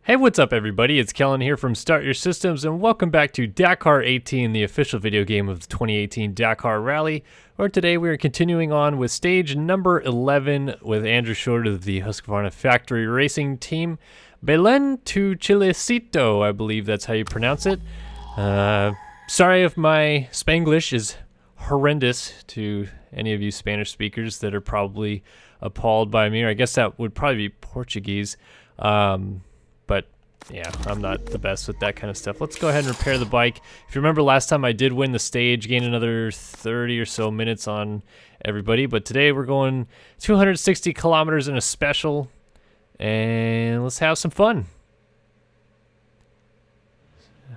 Hey, what's up everybody? It's Kellen here from Start Your Systems and welcome back to Dakar 18, the official video game of the 2018 Dakar Rally, where today we are continuing on with stage number 11 with Andrew Short of the Husqvarna Factory Racing Team. Belen to Chilecito, I believe that's how you pronounce it. Sorry if my Spanglish is horrendous to any of you Spanish speakers that are probably appalled by me, or I guess that would probably be Portuguese. But yeah, I'm not the best with that kind of stuff. Let's go ahead and repair the bike. If you remember last time I did win the stage, gained another 30 or so minutes on everybody, but today we're going 260 kilometers in a special, and let's have some fun.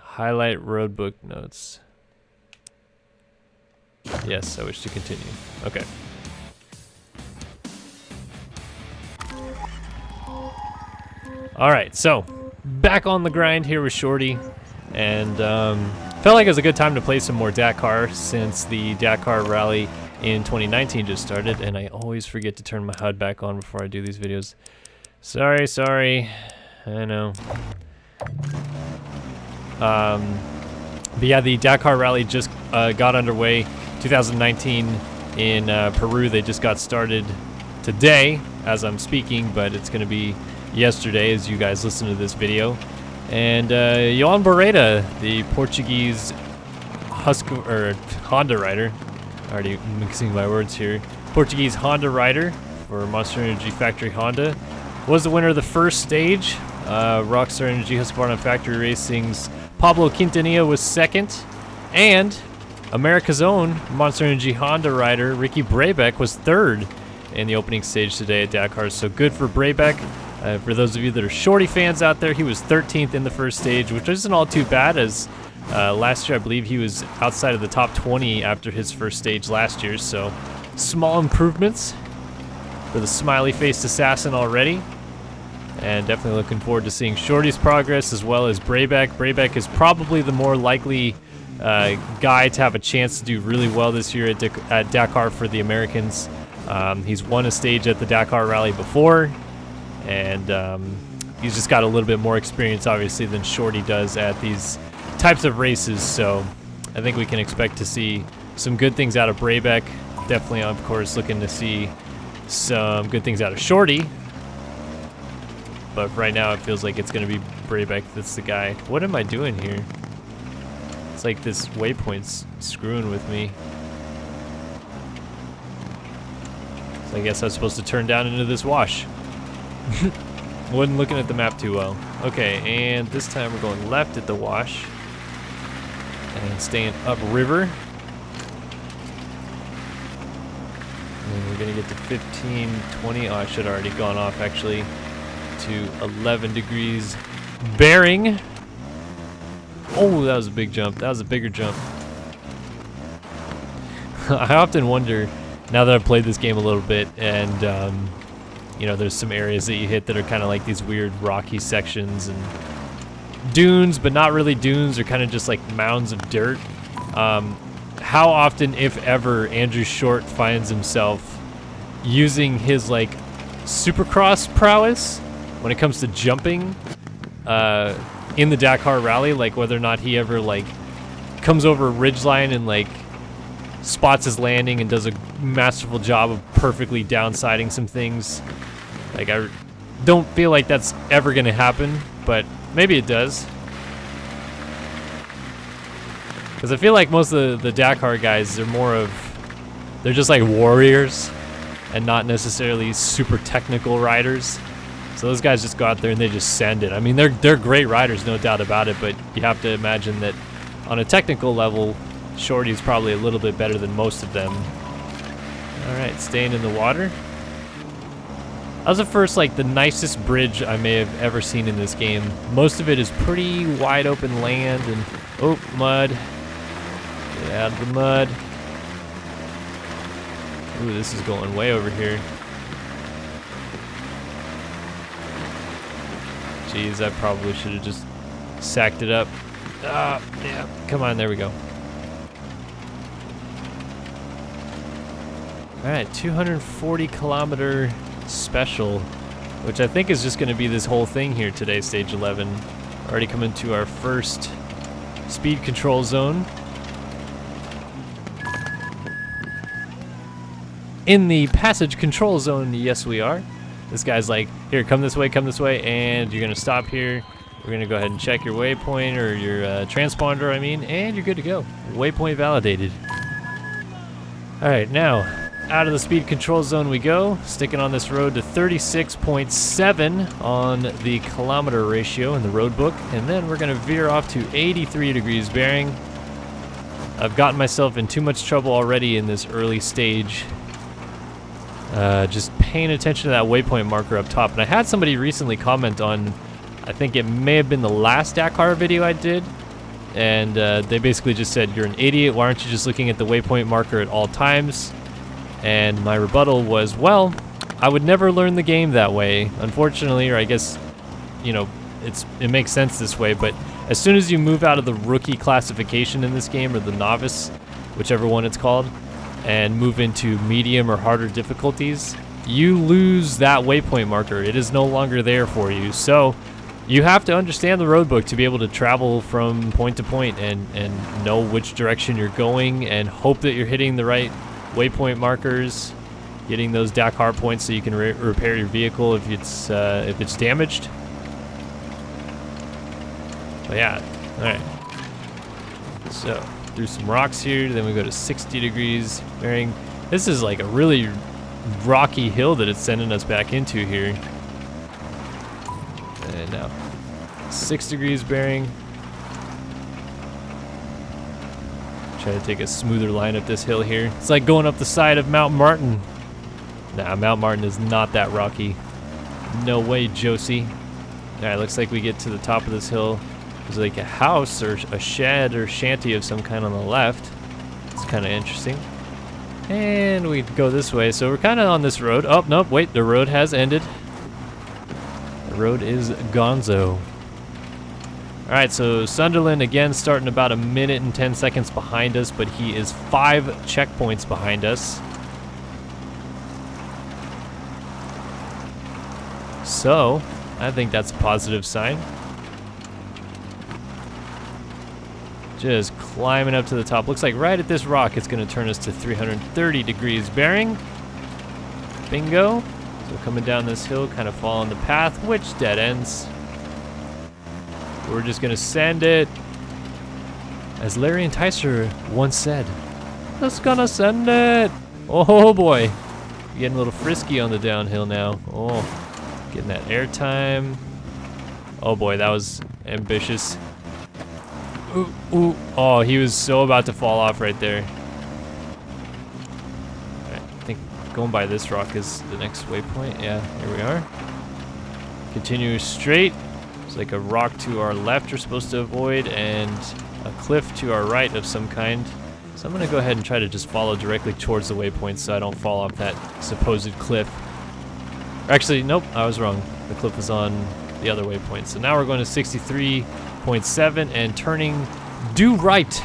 Highlight roadbook notes. Yes, I wish to continue. Okay. Alright, so back on the grind here with Shorty, and felt like it was a good time to play some more Dakar since the Dakar Rally in 2019 just started, and I always forget to turn my HUD back on before I do these videos. Sorry, I know. But yeah, the Dakar Rally just got underway 2019 in Peru. They just got started today as I'm speaking, but it's going to be yesterday as you guys listen to this video. And Johan Barreda, the Portuguese Honda rider, already mixing my words here, Portuguese Honda rider for Monster Energy Factory Honda, was the winner of the first stage. Rockstar Energy Husqvarna Factory Racing's Pablo Quintanilla was second, and America's own Monster Energy Honda rider Ricky Brabeck was third in the opening stage today at Dakar. So good for Brabeck. For those of you that are Shorty fans out there, he was 13th in the first stage, which isn't all too bad, as last year I believe he was outside of the top 20 after his first stage last year, so small improvements for the smiley-faced assassin already, and definitely looking forward to seeing Shorty's progress as well as Brabeck. Brabeck is probably the more likely guy to have a chance to do really well this year at Dakar for the Americans. He's won a stage at the Dakar Rally before, and he's just got a little bit more experience obviously than Shorty does at these types of races, so I think we can expect to see some good things out of Brabeck. Definitely, of course, looking to see some good things out of Shorty, but right now it feels like it's going to be Brabeck that's the guy. What am I doing here? It's like this waypoint's screwing with me. So I guess I was supposed to turn down into this wash. Wasn't looking at the map too well. Okay, and this time we're going left at the wash and staying upriver. And we're gonna get to 15, 20. Oh, I should have already gone off actually to 11 degrees bearing. Oh, that was a big jump. That was a bigger jump. I often wonder, now that I've played this game a little bit, and you know, there's some areas that you hit that are kind of like these weird rocky sections and dunes, but not really dunes. They're kind of just like mounds of dirt. How often, if ever, Andrew Short finds himself using his like supercross prowess when it comes to jumping in the Dakar Rally, like whether or not he ever like comes over a ridgeline and like spots his landing and does a masterful job of perfectly downsiding some things. Like, I don't feel like that's ever going to happen, but maybe it does. Because I feel like most of the Dakar guys, they're just like warriors and not necessarily super technical riders. So those guys just go out there and they just send it. I mean, they're great riders, no doubt about it, but you have to imagine that on a technical level, Shorty's probably a little bit better than most of them. Alright, staying in the water. That was the nicest bridge I may have ever seen in this game. Most of it is pretty wide open land and, oh, mud. Get out of the mud. Ooh, this is going way over here. Jeez, I probably should have just sacked it up. Ah, yeah, come on, there we go. Alright, 240 kilometer special. which I think is just going to be this whole thing here today, stage 11. Already coming to our first speed control zone. In the passage control zone, yes we are. This guy's like, here, come this way, and you're gonna stop here. We're gonna go ahead and check your waypoint, or your transponder, I mean, and you're good to go. Waypoint validated. All right, now, out of the speed control zone we go, sticking on this road to 36.7 on the kilometer ratio in the road book, and then we're gonna veer off to 83 degrees bearing. I've gotten myself in too much trouble already in this early stage. Just paying attention to that waypoint marker up top. And I had somebody recently comment on, I think it may have been the last Dakar video I did, and they basically just said, you're an idiot, why aren't you just looking at the waypoint marker at all times? And my rebuttal was, well, I would never learn the game that way, unfortunately, or I guess, you know, it makes sense this way, but as soon as you move out of the rookie classification in this game, or the novice, whichever one it's called, and move into medium or harder difficulties, you lose that waypoint marker. It is no longer there for you. So you have to understand the road book to be able to travel from point to point and know which direction you're going, and hope that you're hitting the right waypoint markers, getting those Dakar points so you can repair your vehicle if it's damaged. But yeah, all right. So through some rocks here, then we go to 60 degrees bearing. This is like a really rocky hill that it's sending us back into here. And now 6 degrees bearing. Try to take a smoother line up this hill here. It's like going up the side of Mount Martin. Nah, Mount Martin is not that rocky. No way, Josie. Alright, looks like we get to the top of this hill. There's like a house or a shed or shanty of some kind on the left. It's kind of interesting. And we go this way. So we're kind of on this road. Oh, nope, wait, the road has ended. The road is gonzo. Alright, so Sunderland again starting about 1 minute and 10 seconds behind us, but he is 5 checkpoints behind us. So, I think that's a positive sign. Just climbing up to the top. Looks like right at this rock it's going to turn us to 330 degrees bearing. Bingo. So coming down this hill, kind of following the path, which dead ends. We're just going to send it. As Larry Enticer once said, just gonna send it. Oh boy. Getting a little frisky on the downhill now. Oh, getting that airtime. Oh boy, that was ambitious. Ooh, ooh. Oh, he was so about to fall off right there. Alright, I think going by this rock is the next waypoint. Yeah, here we are. Continue straight. There's like a rock to our left we're supposed to avoid, and a cliff to our right of some kind. So I'm gonna go ahead and try to just follow directly towards the waypoint so I don't fall off that supposed cliff. Actually, nope, I was wrong. The cliff was on the other waypoint. So now we're going to 63.7 and turning due right.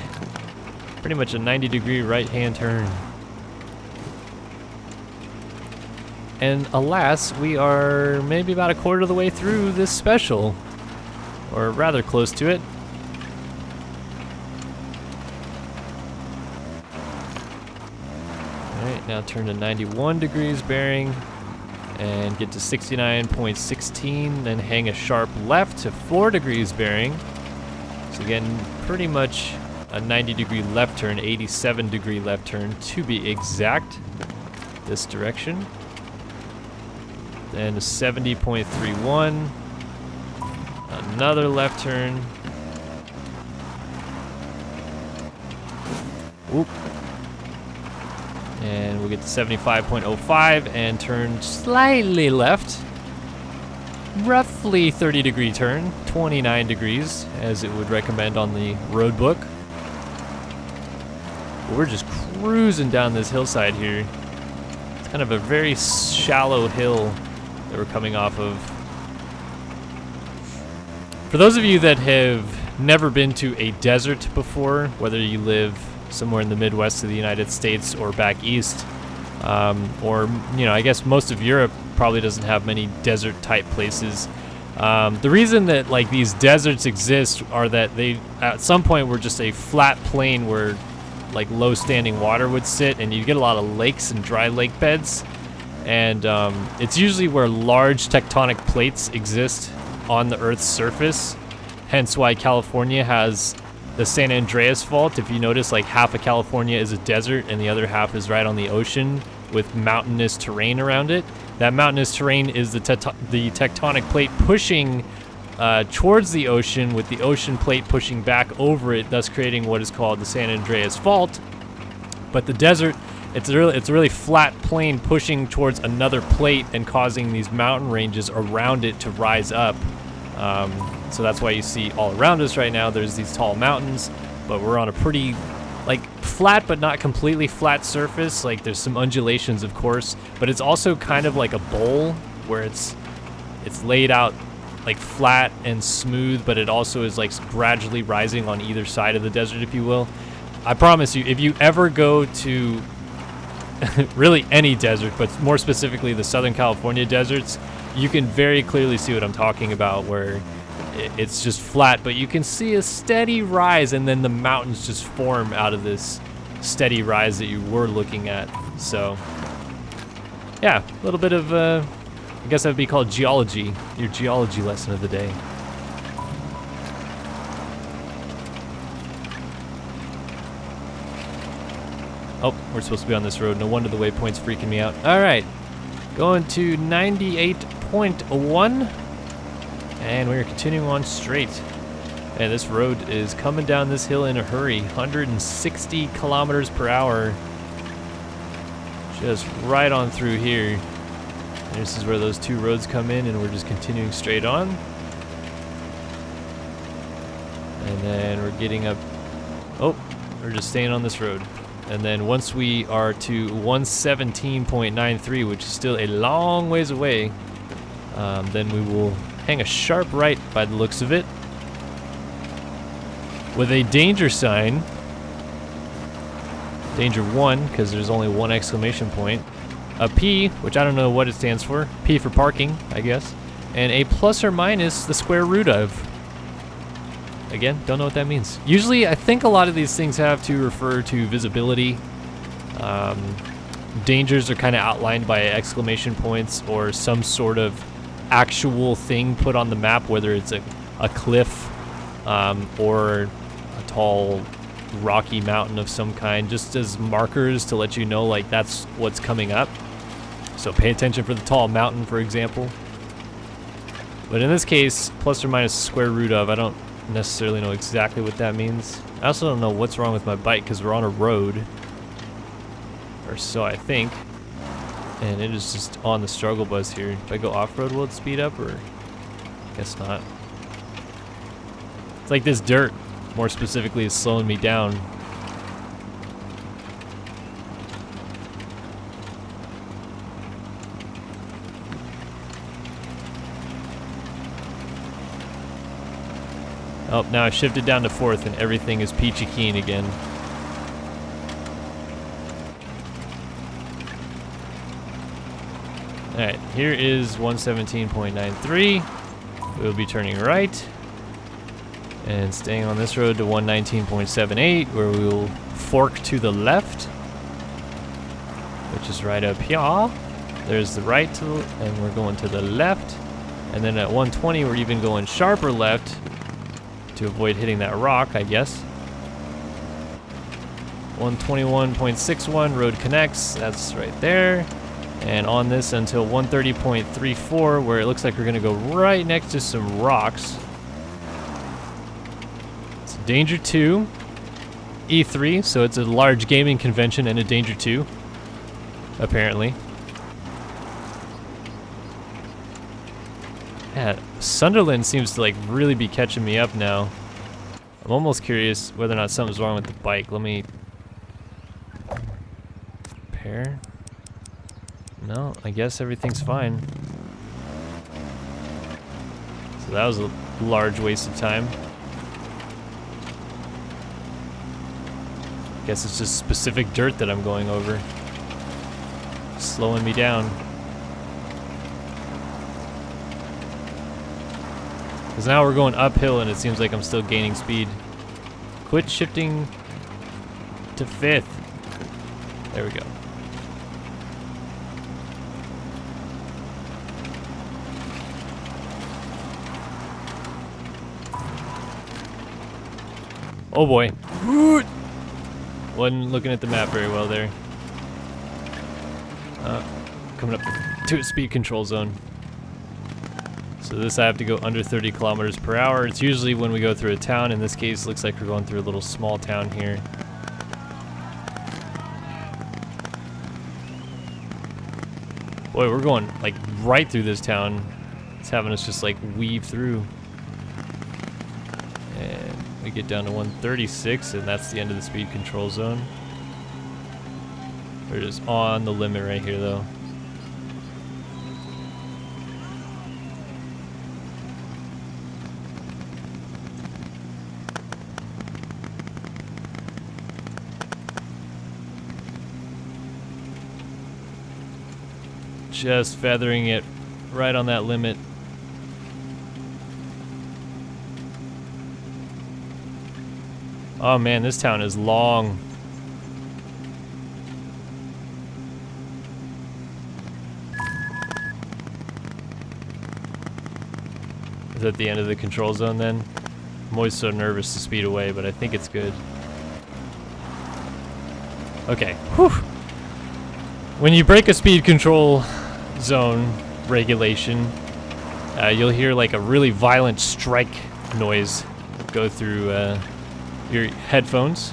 Pretty much a 90-degree right-hand turn. And alas, we are maybe about a quarter of the way through this special, or rather close to it. Alright, now turn to 91 degrees bearing and get to 69.16, then hang a sharp left to 4 degrees bearing. So again, pretty much a 90-degree left turn, 87-degree left turn to be exact, this direction. Then 70.31, another left turn. Whoop. And we'll get to 75.05 and turn slightly left. Roughly 30-degree turn, 29 degrees, as it would recommend on the road book. But we're just cruising down this hillside here. It's kind of a very shallow hill that we're coming off of. For those of you that have never been to a desert before, whether you live somewhere in the Midwest of the United States or back east, or, you know, I guess most of Europe probably doesn't have many desert type places. The reason that like these deserts exist are that they at some point were just a flat plain where like low standing water would sit, and you get a lot of lakes and dry lake beds, and it's usually where large tectonic plates exist on the Earth's surface, hence why California has the San Andreas Fault. If you notice, like half of California is a desert and the other half is right on the ocean with mountainous terrain around it. That mountainous terrain is the tectonic plate pushing towards the ocean, with the ocean plate pushing back over it, thus creating what is called the San Andreas Fault. But the desert, it's a really flat plain pushing towards another plate and causing these mountain ranges around it to rise up. So that's why you see all around us right now, there's these tall mountains, but we're on a pretty like flat but not completely flat surface. Like there's some undulations, of course, but it's also kind of like a bowl where it's laid out like flat and smooth, but it also is like gradually rising on either side of the desert, if you will. I promise you, if you ever go to really any desert, but more specifically the Southern California deserts, you can very clearly see what I'm talking about, where it's just flat, but you can see a steady rise, and then the mountains just form out of this steady rise that you were looking at. So yeah, a little bit of I guess that would be called geology, your geology lesson of the day. Oh, we're supposed to be on this road. No wonder the waypoint's freaking me out. All right, going to 98.1. And we're continuing on straight. And this road is coming down this hill in a hurry. 160 kilometers per hour. Just right on through here. And this is where those two roads come in, and we're just continuing straight on. And then we're getting up. Oh, we're just staying on this road. And then once we are to 117.93, which is still a long ways away, then we will hang a sharp right by the looks of it, with a danger sign, danger 1, because there's only one exclamation point, a P, which I don't know what it stands for, P for parking, I guess, and a plus or minus the square root of. Again, don't know what that means. Usually, I think a lot of these things have to refer to visibility. Dangers are kind of outlined by exclamation points or some sort of actual thing put on the map, whether it's a cliff or a tall rocky mountain of some kind, just as markers to let you know like that's what's coming up. So pay attention for the tall mountain, for example. But in this case, plus or minus square root of, I don't necessarily know exactly what that means. I also don't know what's wrong with my bike because we're on a road, or so I think. And it is just on the struggle bus here. If I go off-road, will it speed up, or? Guess not. It's like this dirt, more specifically, is slowing me down. Oh, now I shifted down to 4th and everything is peachy keen again. Alright, here is 117.93. We'll be turning right and staying on this road to 119.78, where we will fork to the left, which is right up here. There's the right, and we're going to the left. And then at 120, we're even going sharper left to avoid hitting that rock, I guess. 121.61, road connects, that's right there. And on this until 130.34, where it looks like we're gonna go right next to some rocks. It's Danger 2, E3, so it's a large gaming convention and a Danger 2, apparently. Yeah, Sunderland seems to like really be catching me up now. I'm almost curious whether or not something's wrong with the bike. Let me repair. No, I guess everything's fine. So that was a large waste of time. Guess it's just specific dirt that I'm going over, slowing me down. Because now we're going uphill and it seems like I'm still gaining speed. Quit shifting to 5th. There we go. Oh boy. Wasn't looking at the map very well there. Coming up to a speed control zone. So this I have to go under 30 kilometers per hour. It's usually when we go through a town. In this case, looks like we're going through a little small town here. Boy, we're going like right through this town. It's having us just like weave through. And we get down to 136 and that's the end of the speed control zone. We're just on the limit right here though. Just feathering it right on that limit. Oh man, this town is long. Is that the end of the control zone then? I'm always so nervous to speed away, but I think it's good. Okay, whew. When you break a speed control zone regulation, you'll hear like a really violent strike noise go through your headphones,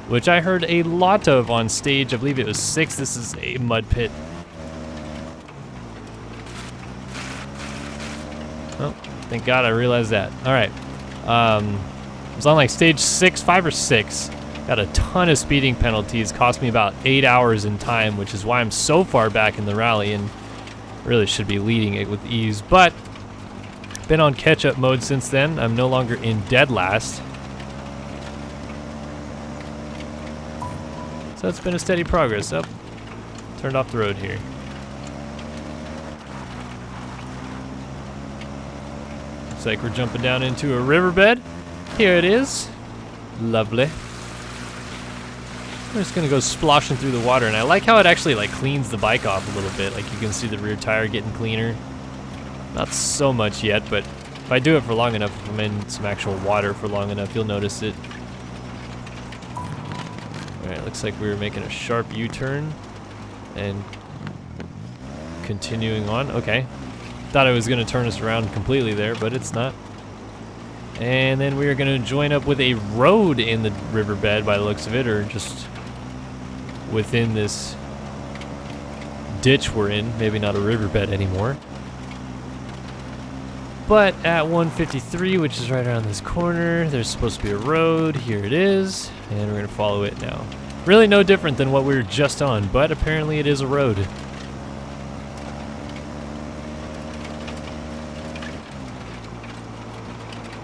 which I heard a lot of on stage. I believe it was 6. This is a mud pit. Oh, thank God I realized that. All right, it was on like stage 6, 5 or 6. Got a ton of speeding penalties, cost me about 8 hours in time, which is why I'm so far back in the rally and really should be leading it with ease. But been on catch-up mode since then. I'm no longer in dead last. So it's been a steady progress. Up, turned off the road here. Looks like we're jumping down into a riverbed. Here it is. Lovely. I'm just gonna go splashing through the water, and I like how it actually like cleans the bike off a little bit. Like you can see the rear tire getting cleaner. Not so much yet, but if I do it for long enough, if I'm in some actual water for long enough, you'll notice it. Alright, looks like we were making a sharp U-turn and continuing on. Okay. Thought I was gonna turn us around completely there, but it's not. And then we are gonna join up with a road in the riverbed by the looks of it, or just within this ditch we're in. Maybe not a riverbed anymore. But at 153, which is right around this corner, there's supposed to be a road. Here it is, and we're gonna follow it now. Really no different than what we were just on, but apparently it is a road.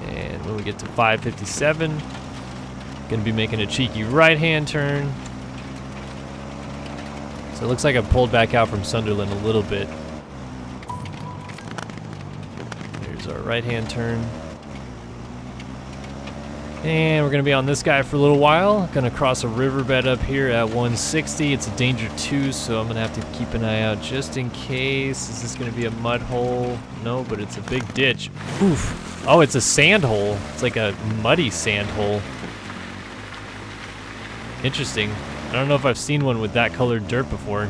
And when we get to 557, gonna be making a cheeky right-hand turn. So it looks like I pulled back out from Sunderland a little bit. Here's our right-hand turn. And we're gonna be on this guy for a little while. Gonna cross a riverbed up here at 160. It's a danger 2, so I'm gonna have to keep an eye out just in case. Is this gonna be a mud hole? No, but it's a big ditch. Oof. Oh, it's a sand hole. It's like a muddy sand hole. Interesting. I don't know if I've seen one with that colored dirt before.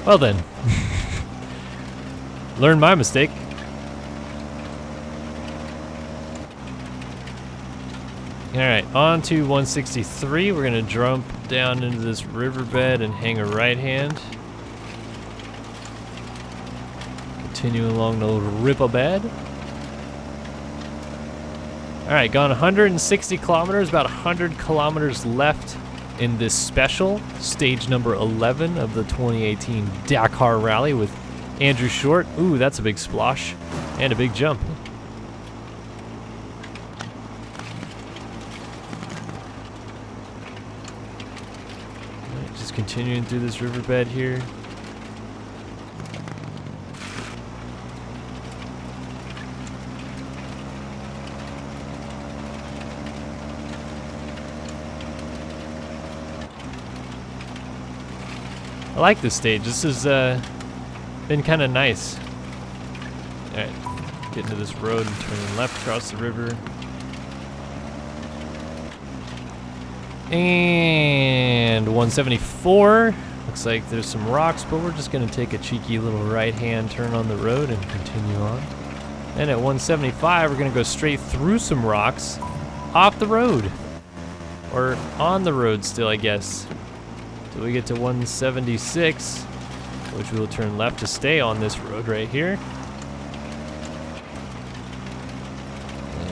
Well then. Learn my mistake. Alright, on to 163. We're gonna jump down into this riverbed and hang a right hand. Continue along the riverbed. Alright, gone 160 kilometers, about 100 kilometers left in this special, stage number 11 of the 2018 Dakar Rally with Andrew Short. Ooh, that's a big splosh and a big jump. Alright, just continuing through this riverbed here. like this stage. This has been kind of nice. Alright, get into this road and turn left across the river. And 174. Looks like there's some rocks, but we're just going to take a cheeky little right-hand turn on the road and continue on. And at 175, we're going to go straight through some rocks off the road. Or on the road still, I guess. Till we get to 176, which we'll turn left to stay on this road right here.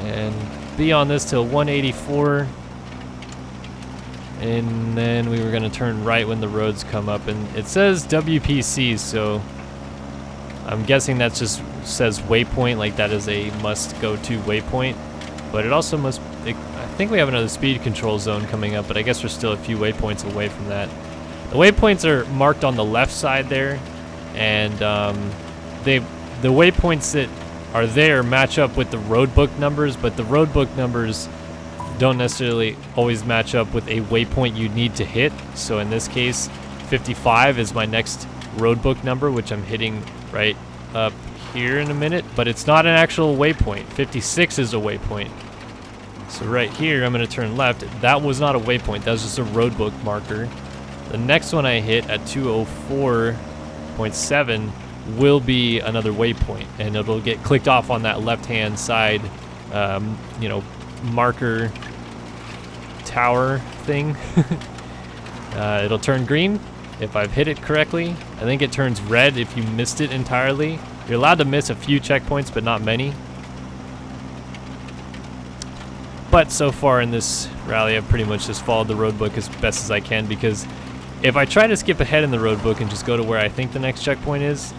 And be on this till 184. And then we were going to turn right when the roads come up. And it says WPC, so I'm guessing that just says waypoint, like that is a must-go-to waypoint. But it also must... I think we have another speed control zone coming up, but I guess we're still a few waypoints away from that. The waypoints are marked on the left side there, and the waypoints that are there match up with the road book numbers, but the road book numbers don't necessarily always match up with a waypoint you need to hit. So in this case, 55 is my next road book number, which I'm hitting right up here in a minute, but it's not an actual waypoint. 56 is a waypoint. So right here, I'm going to turn left. That was not a waypoint. That was just a road book marker. The next one I hit at 204.7 will be another waypoint, and it'll get clicked off on that left-hand side, you know, marker tower thing. It'll turn green if I've hit it correctly. I think it turns red if you missed it entirely. You're allowed to miss a few checkpoints, but not many. But so far in this rally, I've pretty much just followed the road book as best as I can, because if I try to skip ahead in the road book and just go to where I think the next checkpoint is,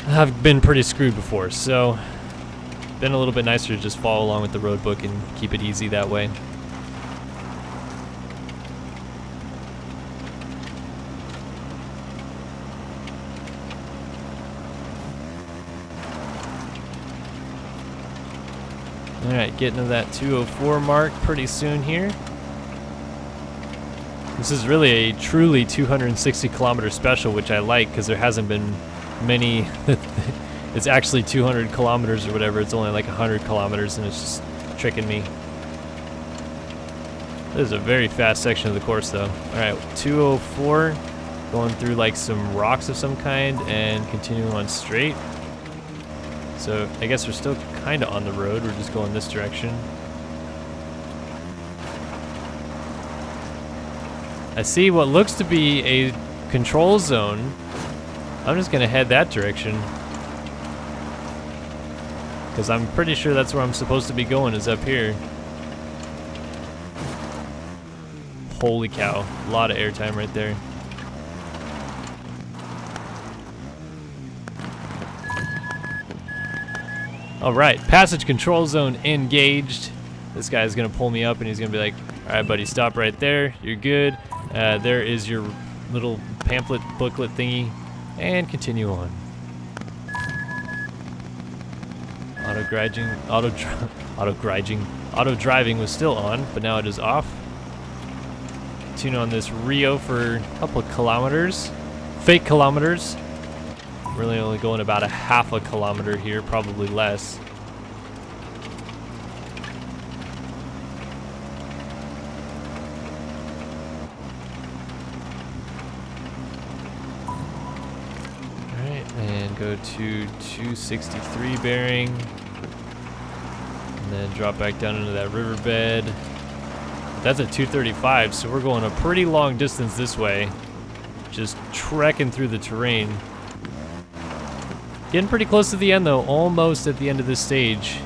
I've been pretty screwed before. So, been a little bit nicer to just follow along with the road book and keep it easy that way. Alright, getting to that 204 mark pretty soon here. This is really a truly 260 kilometer special, which I like because there hasn't been many. It's actually 200 kilometers or whatever. It's only like 100 kilometers, and it's just tricking me. This is a very fast section of the course, though. Alright, 204, going through like some rocks of some kind and continuing on straight. So I guess we're still kind of on the road. We're just going this direction. I see what looks to be a control zone. I'm just gonna head that direction, because I'm pretty sure that's where I'm supposed to be going, is up here. Holy cow, a lot of airtime right there. Alright, passage control zone engaged. This guy's gonna pull me up and he's gonna be like, alright buddy, stop right there, you're good. There is your little pamphlet booklet thingy, and continue on. Auto driving was still on, but now it is off. Continue on this Rio for a couple of kilometers. Fake kilometers. Really only going about a half a kilometer here, probably less. Alright, and go to 263 bearing. And then drop back down into that riverbed. That's at 235, so we're going a pretty long distance this way. Just trekking through the terrain. Getting pretty close to the end though, almost at the end of this stage.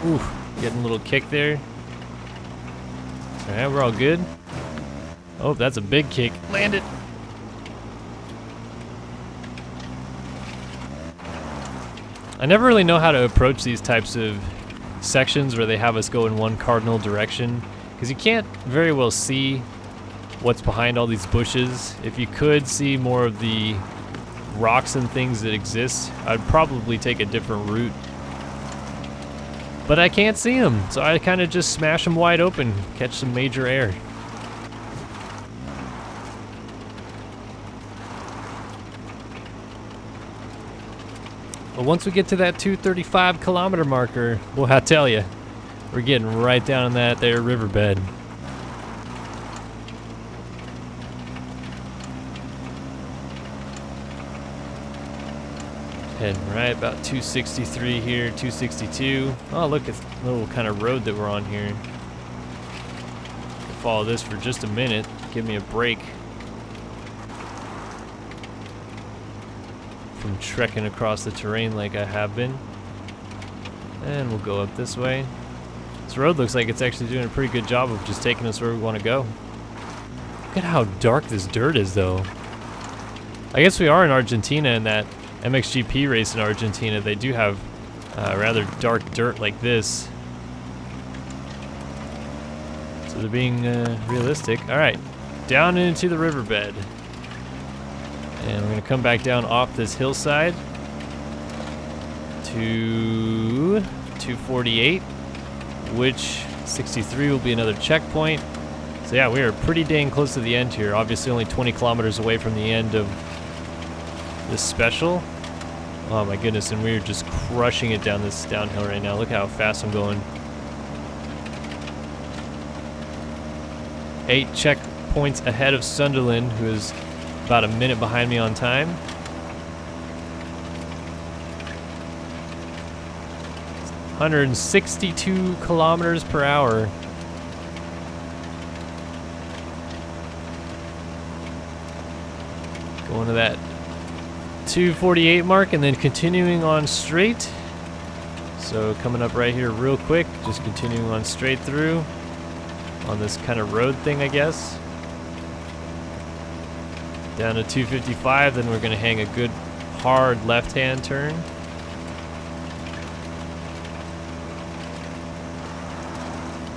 Ooh, getting a little kick there. Alright, we're all good. Oh, that's a big kick. Landed! I never really know how to approach these types of sections where they have us go in one cardinal direction, because you can't very well see what's behind all these bushes. If you could see more of the rocks and things that exist, I'd probably take a different route. But I can't see them, so I kind of just smash them wide open, catch some major air. But once we get to that 235 kilometer marker, boy, I tell you, we're getting right down in that there riverbed. Heading right about 263 here, 262. Oh, look, it's a little kind of road that we're on here. Follow this for just a minute. Give me a break from trekking across the terrain like I have been. And we'll go up this way. This road looks like it's actually doing a pretty good job of just taking us where we want to go. Look at how dark this dirt is, though. I guess we are in Argentina, in that MXGP race in Argentina. They do have rather dark dirt like this. So they're being realistic. All right, down into the riverbed. And we're gonna come back down off this hillside to 248, which 63 will be another checkpoint. So yeah, we are pretty dang close to the end here. Obviously only 20 kilometers away from the end of this special. Oh my goodness, and we're just crushing it down this downhill right now. Look how fast I'm going. 8 checkpoints ahead of Sunderland, who is about a minute behind me on time. It's 162 kilometers per hour. Going to that 248 mark and then continuing on straight. So coming up right here real quick, just continuing on straight through on this kind of road thing, I guess. Down to 255, then we're gonna hang a good hard left-hand turn.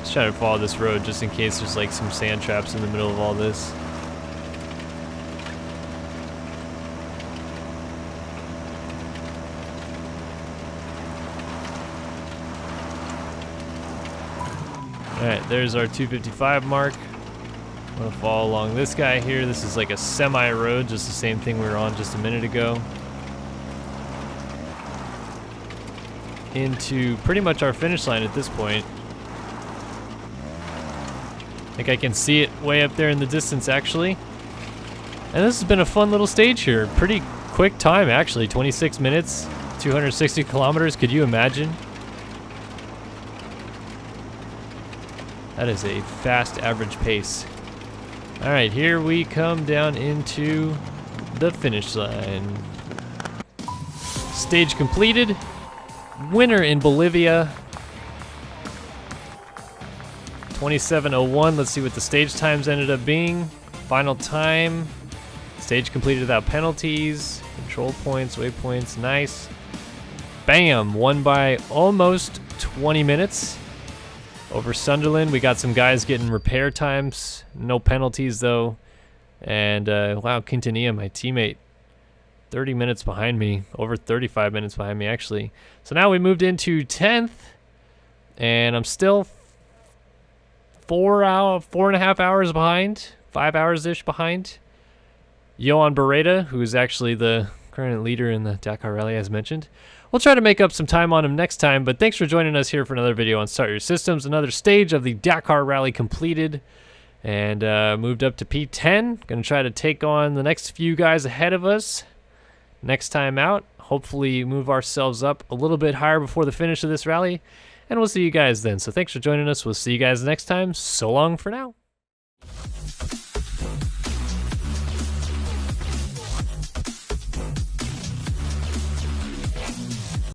Just trying to follow this road just in case there's like some sand traps in the middle of all this. Alright, there's our 255 mark. I'm gonna follow along this guy here. This is like a semi-road, just the same thing we were on just a minute ago. Into pretty much our finish line at this point. I think I can see it way up there in the distance, actually. And this has been a fun little stage here. Pretty quick time, actually. 26 minutes, 260 kilometers. Could you imagine? That is a fast average pace. All right, here we come down into the finish line. Stage completed. Winner in Bolivia. 27:01. Let's see what the stage times ended up being. Final time. Stage completed without penalties. Control points, waypoints, nice. Bam, won by almost 20 minutes. Over Sunderland, we got some guys getting repair times. No penalties, though. And, wow, Quintanilla, my teammate, 30 minutes behind me. Over 35 minutes behind me, actually. So now we moved into 10th. And I'm still 4.5 hours behind. 5 hours-ish behind. Johan Beretta, who is actually the current leader in the Dakar Rally, as mentioned. We'll try to make up some time on him next time, but thanks for joining us here for another video on Start Your Systems. Another stage of the Dakar Rally completed and moved up to P10. Going to try to take on the next few guys ahead of us next time out. Hopefully move ourselves up a little bit higher before the finish of this rally, and we'll see you guys then. So thanks for joining us. We'll see you guys next time. So long for now.